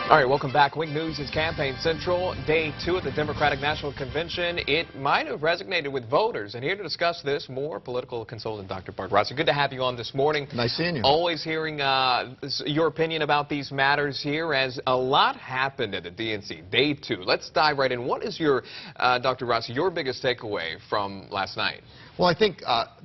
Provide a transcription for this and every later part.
All right, welcome back. Wing News is Campaign Central, Day 2 at the Democratic National Convention. It might have resonated with voters. And here to discuss this more, political consultant Dr. Bart Rossi. Good to have you on this morning. Nice seeing you. Always hearing your opinion about these matters here, as a lot happened at the DNC Day 2. Let's dive right in. What is your, Dr. Rossi, your biggest takeaway from last night? Well, I think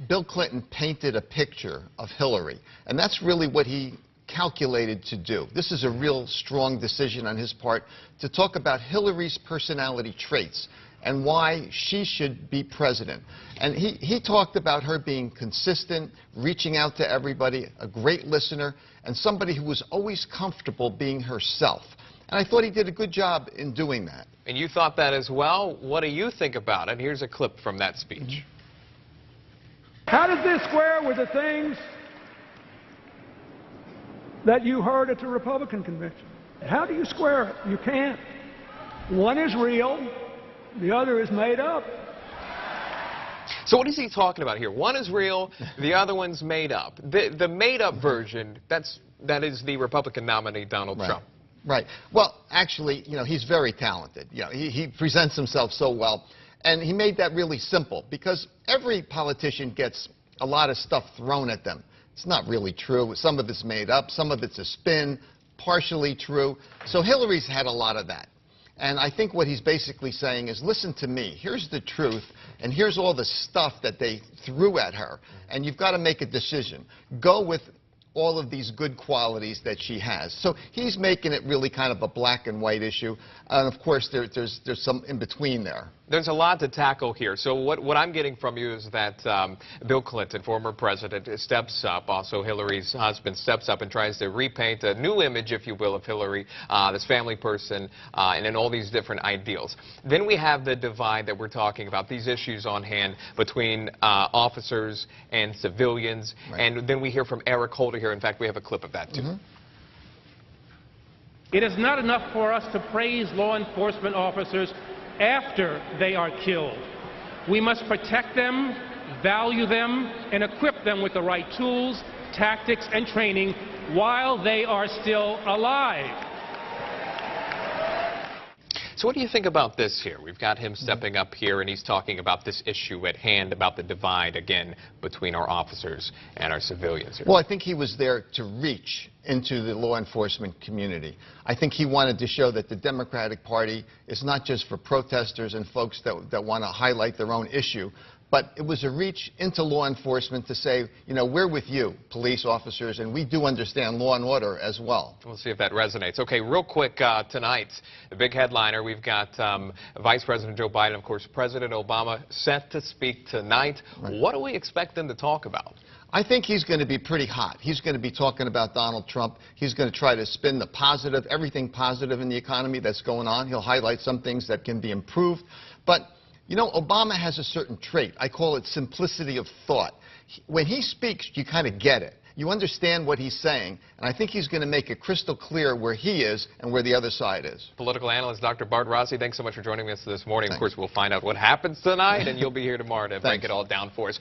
Bill Clinton painted a picture of Hillary, and that's really what he calculated to do. This is a real strong decision on his part to talk about Hillary's personality traits and why she should be president. And he talked about her being consistent, reaching out to everybody, a great listener, and somebody who was always comfortable being herself. And I thought he did a good job in doing that. And you thought that as well. What do you think about it? Here's a clip from that speech. How does this square with the things that you heard at the Republican convention? How do you square it? You can't. One is real, the other is made up. So what is he talking about here? One is real, the other one's made up. The made up version, that is the Republican nominee, Donald Trump. Right. Well, actually, you know, he's very talented. You know, he presents himself so well. And he made that really simple, because every politician gets a lot of stuff thrown at them. It's not really true. Some of it's made up. Some of it's a spin, partially true. So Hillary's had a lot of that. And I think what he's basically saying is, listen to me. Here's the truth, and here's all the stuff that they threw at her. And you've got to make a decision. Go with all of these good qualities that she has. So he's making it really kind of a black and white issue. And of course, there's some in between there. There's a lot to tackle here. So what I'm getting from you is that Bill Clinton, former president, steps up. Also, Hillary's husband steps up and tries to repaint a new image, if you will, of Hillary, this family person, and then all these different ideals. Then we have the divide that we're talking about, these issues on hand between officers and civilians. Right. And then we hear from Eric Holder here. In fact, we have a clip of that, too. It is not enough for us to praise law enforcement officers after they are killed. We must protect them, value them, and equip them with the right tools, tactics, and training while they are still alive. So what do you think about this here? We've got him stepping up here, and he's talking about this issue at hand, about the divide, again, between our officers and our civilians here. Well, I think he was there to reach into the law enforcement community. I think he wanted to show that the Democratic Party is not just for protesters and folks that want to highlight their own issue, but it was a reach into law enforcement to say, you know, we're with you, police officers, and we do understand law and order as well. We'll see if that resonates. Okay, real quick, tonight, the big headliner, we've got Vice President Joe Biden, of course, President Obama, set to speak tonight. Right. What do we expect them to talk about? I think he's going to be pretty hot. He's going to be talking about Donald Trump. He's going to try to spin the positive, everything positive in the economy that's going on. He'll highlight some things that can be improved. But you know, Obama has a certain trait. I call it simplicity of thought. When he speaks, you kind of get it. You understand what he's saying, and I think he's going to make it crystal clear where he is and where the other side is. Political analyst Dr. Bart Rossi, thanks so much for joining us this morning. Thanks. Of course, we'll find out what happens tonight, and you'll be here tomorrow to break it all down for us.